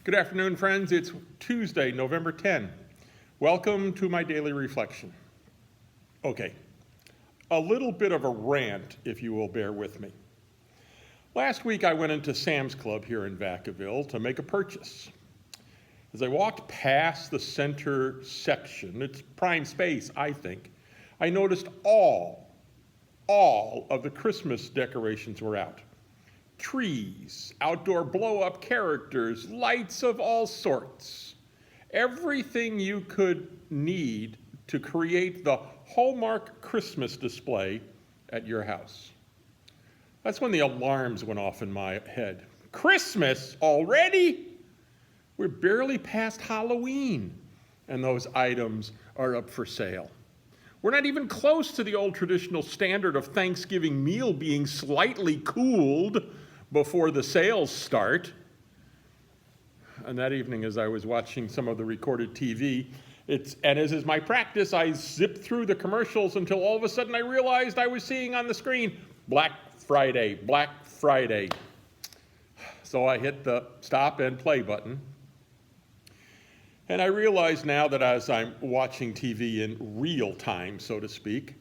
Good afternoon, friends. It's Tuesday, November 10. Welcome to my daily reflection. Okay, a little bit of a rant, if you will bear with me. Last week, I went into Sam's Club here in Vacaville to make a purchase. As I walked past the center section, it's prime space, I think, I noticed all of the Christmas decorations were out. Trees, outdoor blow-up characters, lights of all sorts. Everything you could need to create the Hallmark Christmas display at your house. That's when the alarms went off in my head. Christmas already? We're barely past Halloween, and those items are up for sale. We're not even close to the old traditional standard of Thanksgiving meal being slightly cooled before the sales start. And that evening, as I was watching some of the recorded TV, and as is my practice, I zipped through the commercials until all of a sudden I realized I was seeing on the screen, Black Friday, Black Friday. So I hit the stop and play button. And I realize now that as I'm watching TV in real time, so to speak,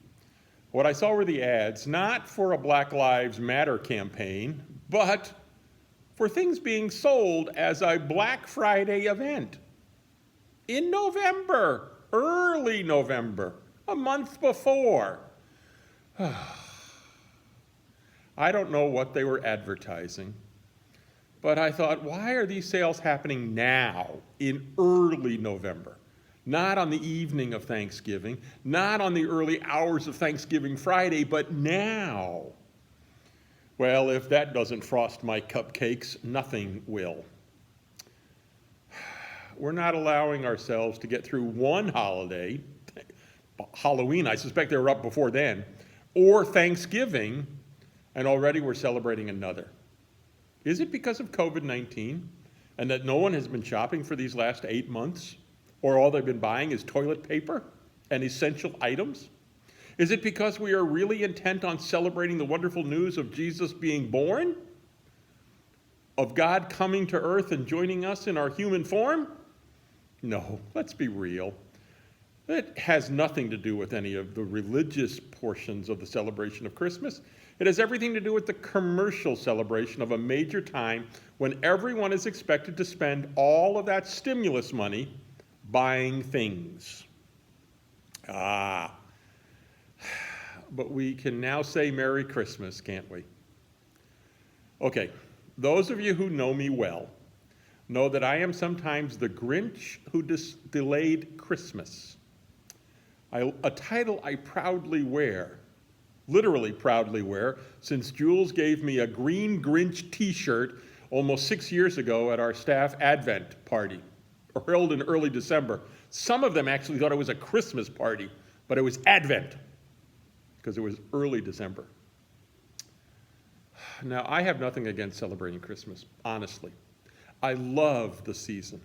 what I saw were the ads, not for a Black Lives Matter campaign, but for things being sold as a Black Friday event. In November, early November, a month before. I don't know what they were advertising, but I thought, why are these sales happening now, in early November? Not on the evening of Thanksgiving, not on the early hours of Thanksgiving Friday, but now. Well, if that doesn't frost my cupcakes, nothing will. We're not allowing ourselves to get through one holiday, Halloween, I suspect they were up before then, or Thanksgiving, and already we're celebrating another. Is it because of COVID-19 and that no one has been shopping for these last 8 months, or all they've been buying is toilet paper and essential items? Is it because we are really intent on celebrating the wonderful news of Jesus being born? Of God coming to earth and joining us in our human form? No, let's be real. It has nothing to do with any of the religious portions of the celebration of Christmas. It has everything to do with the commercial celebration of a major time when everyone is expected to spend all of that stimulus money buying things. But we can now say Merry Christmas, can't we? Okay, those of you who know me well know that I am sometimes the Grinch who delayed Christmas. A title I proudly wear, literally proudly wear, since Jules gave me a green Grinch t-shirt almost 6 years ago at our staff Advent party, held in early December. Some of them actually thought it was a Christmas party, but it was Advent, because it was early December. Now, I have nothing against celebrating Christmas, honestly. I love the season.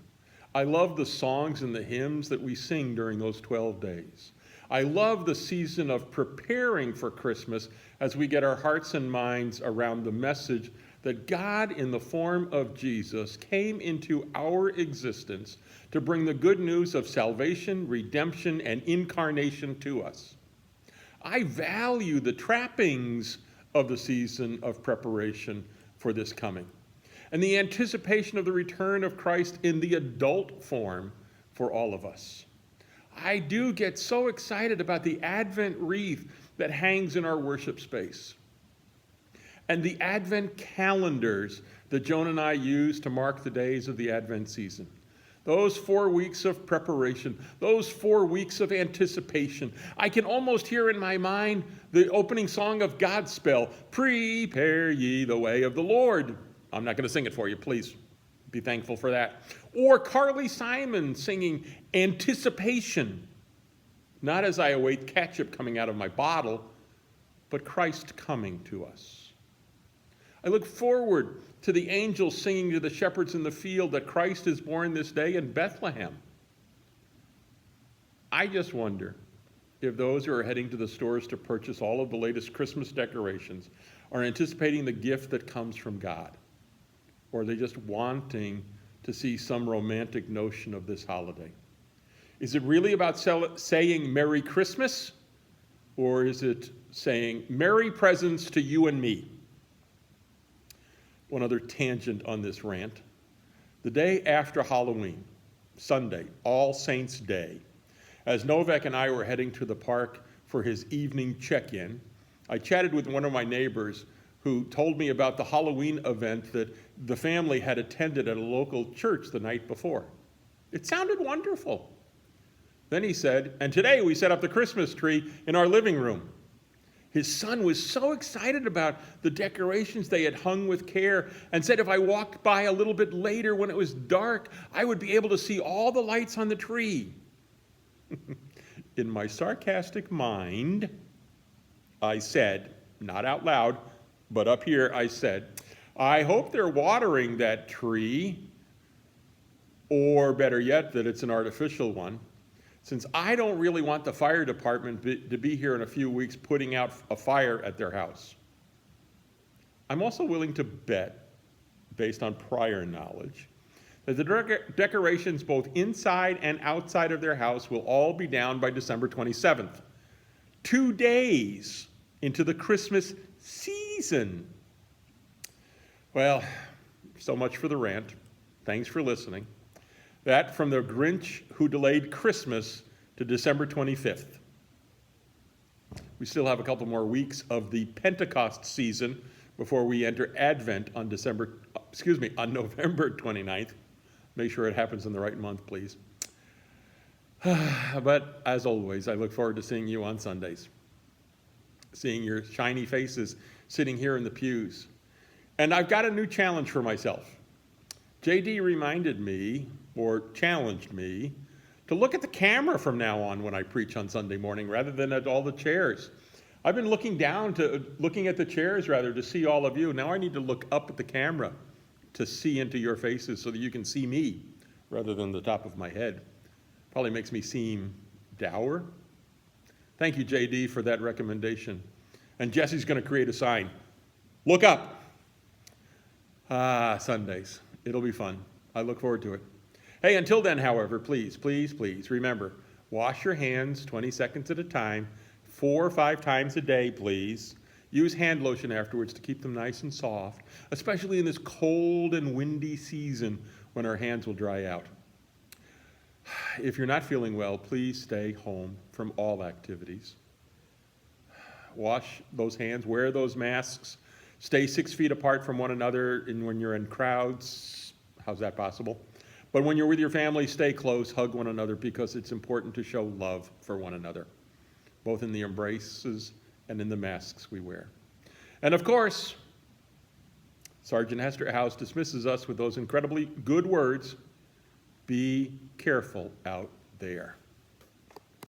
I love the songs and the hymns that we sing during those 12 days. I love the season of preparing for Christmas as we get our hearts and minds around the message that God, in the form of Jesus, came into our existence to bring the good news of salvation, redemption, and incarnation to us. I value the trappings of the season of preparation for this coming, and the anticipation of the return of Christ in the adult form for all of us. I do get so excited about the Advent wreath that hangs in our worship space, and the Advent calendars that Joan and I use to mark the days of the Advent season. Those 4 weeks of preparation, those 4 weeks of anticipation. I can almost hear in my mind the opening song of Godspell, "Prepare ye the way of the Lord." I'm not going to sing it for you, please be thankful for that. Or Carly Simon singing Anticipation, not as I await ketchup coming out of my bottle, but Christ coming to us. I look forward to the angels singing to the shepherds in the field that Christ is born this day in Bethlehem. I just wonder if those who are heading to the stores to purchase all of the latest Christmas decorations are anticipating the gift that comes from God, or are they just wanting to see some romantic notion of this holiday. Is it really about saying Merry Christmas, or is it saying Merry presents to you and me? One other tangent on this rant. The day after Halloween, Sunday, All Saints' Day, as Novak and I were heading to the park for his evening check-in, I chatted with one of my neighbors who told me about the Halloween event that the family had attended at a local church the night before. It sounded wonderful. Then he said, and today we set up the Christmas tree in our living room. His son was so excited about the decorations they had hung with care and said if I walked by a little bit later when it was dark, I would be able to see all the lights on the tree. In my sarcastic mind, I said, not out loud, but up here I said, I hope they're watering that tree, or better yet, that it's an artificial one, since I don't really want the fire department to be here in a few weeks putting out a fire at their house. I'm also willing to bet, based on prior knowledge, that the decorations both inside and outside of their house will all be down by December 27th, 2 days into the Christmas season. Well, so much for the rant. Thanks for listening. That from the Grinch who delayed Christmas to December 25th. We still have a couple more weeks of the Pentecost season before we enter Advent on November 29th. Make sure it happens in the right month, please. But as always, I look forward to seeing you on Sundays, seeing your shiny faces sitting here in the pews. And I've got a new challenge for myself. JD reminded me, or challenged me, to look at the camera from now on when I preach on Sunday morning rather than at all the chairs. I've been looking at the chairs to see all of you. Now I need to look up at the camera to see into your faces so that you can see me rather than the top of my head. Probably makes me seem dour. Thank you, JD, for that recommendation. And Jesse's going to create a sign. Look up. Sundays. It'll be fun. I look forward to it. Hey, until then, however, please, please, please remember, wash your hands 20 seconds at a time, 4 or 5 times a day, please. Use hand lotion afterwards to keep them nice and soft, especially in this cold and windy season when our hands will dry out. If you're not feeling well, please stay home from all activities. Wash those hands, wear those masks, stay 6 feet apart from one another when you're in crowds. How's that possible? But when you're with your family, stay close, hug one another, because it's important to show love for one another, both in the embraces and in the masks we wear. And of course, Sergeant Hester House dismisses us with those incredibly good words, be careful out there.